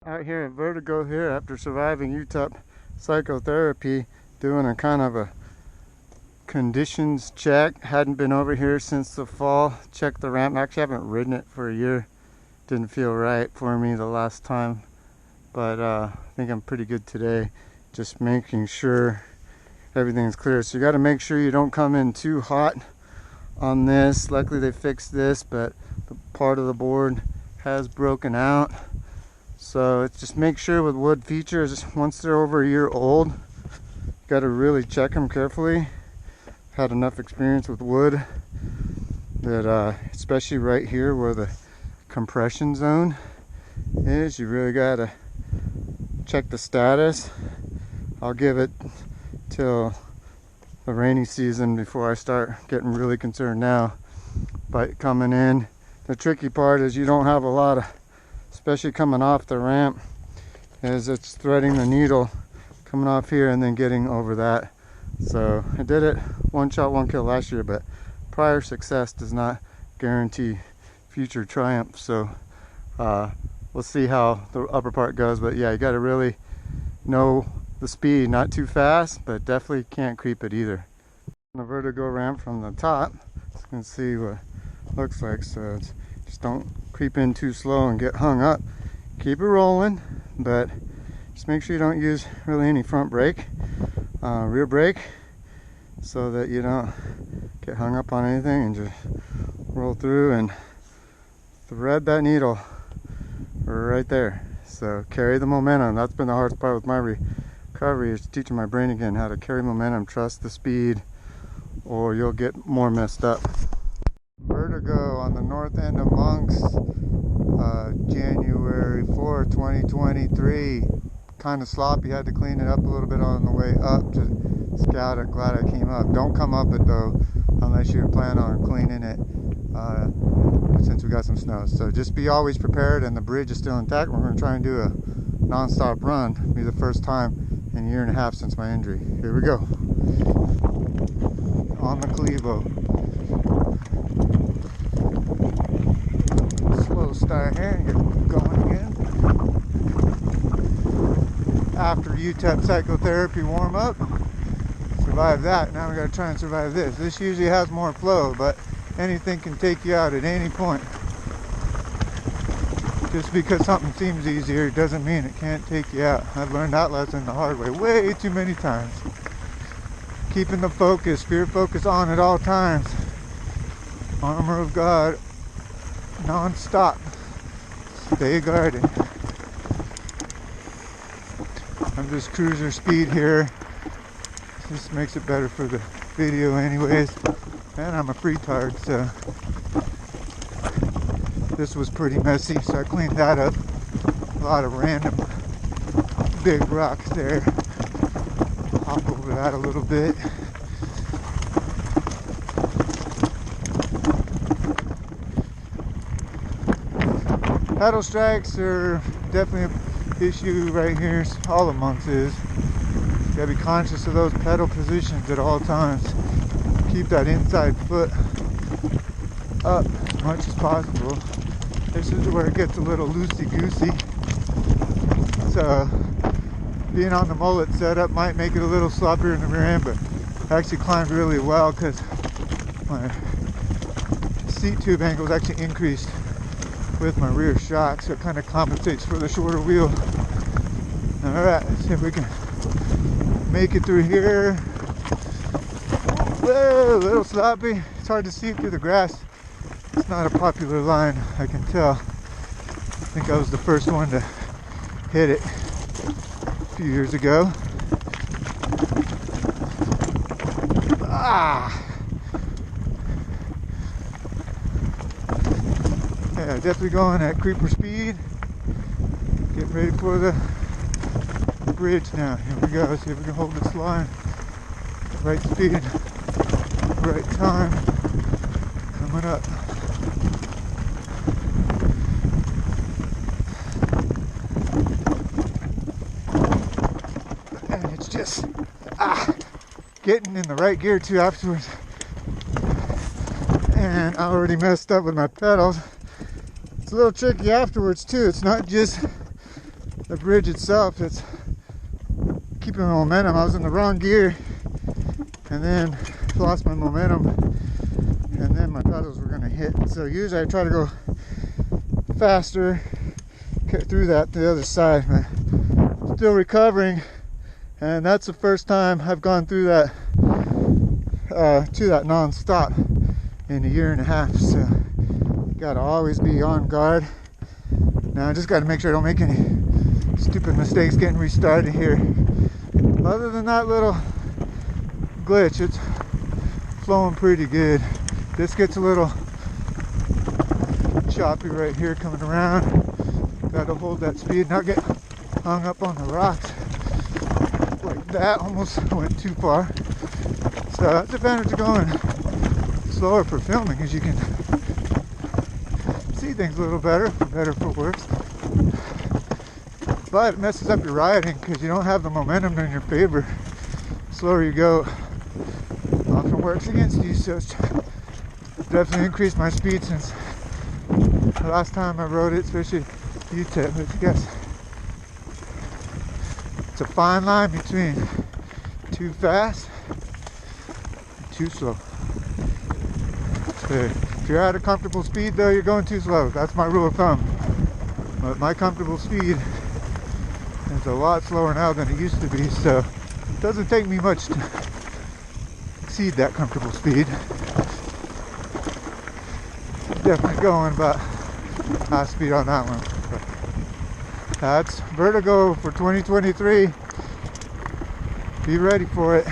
Out here at Vertigo here after surviving UTEP psychotherapy, doing a kind of a conditions check. Hadn't been over here since the fall. Checked the ramp. Actually haven't ridden it for a year. Didn't feel right for me the last time, but I think I'm pretty good today. Just making sure everything's clear. So you got to make sure you don't come in too hot on this. Luckily they fixed this, but the part of the board has broken out. So it's just make sure with wood features, once they're over a year old, you got to really check them carefully. I've had enough experience with wood that especially right here where the compression zone is, you really got to check the status. I'll give it till the rainy season before I start getting really concerned now. But coming in, the tricky part is you don't have a lot of, especially coming off the ramp, is it's threading the needle coming off here and then getting over that. So I did it one shot, one kill last year, but prior success does not guarantee future triumph. So we'll see how the upper part goes. But yeah, you got to really know the speed, not too fast, but definitely can't creep it either. On the Vertigo ramp from the top, you can see what it looks like. So it's, just don't creep in too slow and get hung up. Keep it rolling, but just make sure you don't use really any front brake, rear brake, so that you don't get hung up on anything, and just roll through and thread that needle right there. So carry the momentum. That's been the hardest part with my recovery, is teaching my brain again how to carry momentum, trust the speed, or you'll get more messed up. Vertigo on the north end of Monks, January 4, 2023. Kind of sloppy, had to clean it up a little bit on the way up to scout it. Glad I came up. Don't come up it though, unless you're planning on cleaning it, since we got some snow. So just be always prepared, and the bridge is still intact. We're going to try and do a non-stop run. It'll be the first time in a year and a half since my injury. Here we go. On the Clevo. Slow start here and get going again. After UTEP psychotherapy warm up, survived that. Now we got to try and survive this. This usually has more flow, but anything can take you out at any point. Just because something seems easier doesn't mean it can't take you out. I've learned that lesson the hard way way too many times. Keeping the focus, spirit focus on at all times. Armor of God, non-stop. Stay guarded. I'm just cruiser speed here. This makes it better for the video anyways. And I'm a Freetard, so this was pretty messy, so I cleaned that up. A lot of random big rocks there. Hop over that a little bit. Pedal strikes are definitely an issue right here. All the monks is. You gotta be conscious of those pedal positions at all times. Keep that inside foot up as much as possible. This is where it gets a little loosey-goosey. So being on the mullet setup might make it a little sloppier in the rear end, but I actually climbed really well because my seat tube angle is actually increased with my rear shock, so it kind of compensates for the shorter wheel. Alright, let's see if we can make it through here. Whoa, a little sloppy. It's hard to see through the grass. It's not a popular line, I can tell. I think I was the first one to hit it a few years ago. Yeah, definitely going at creeper speed. Getting ready for the bridge now. Here we go. See if we can hold this line. Right speed, right time. Coming up. And it's just getting in the right gear too afterwards. And I already messed up with my pedals. It's a little tricky afterwards too. It's not just the bridge itself, it's keeping my momentum. I was in the wrong gear and then lost my momentum, and then my pedals were going to hit. So usually I try to go faster, get through that to the other side, but still recovering. And that's the first time I've gone through that to that non-stop in a year and a half. So gotta always be on guard. Now I just gotta make sure I don't make any stupid mistakes getting restarted here. Other than that little glitch, it's flowing pretty good. This gets a little choppy right here coming around. Gotta hold that speed, not get hung up on the rocks like that. Almost went too far. So that's the advantage of going slower for filming, is you can see things a little better, for better for worse. But it messes up your riding because you don't have the momentum in your favor. The slower you go, often works against you. So it's definitely increased my speed since the last time I rode it, especially UTEP. But I guess it's a fine line between too fast and too slow. So if you're at a comfortable speed though, you're going too slow. That's my rule of thumb. But my comfortable speed is a lot slower now than it used to be, so it doesn't take me much to exceed that comfortable speed. Definitely going about high speed on that one. But that's Vertigo for 2023. Be ready for it.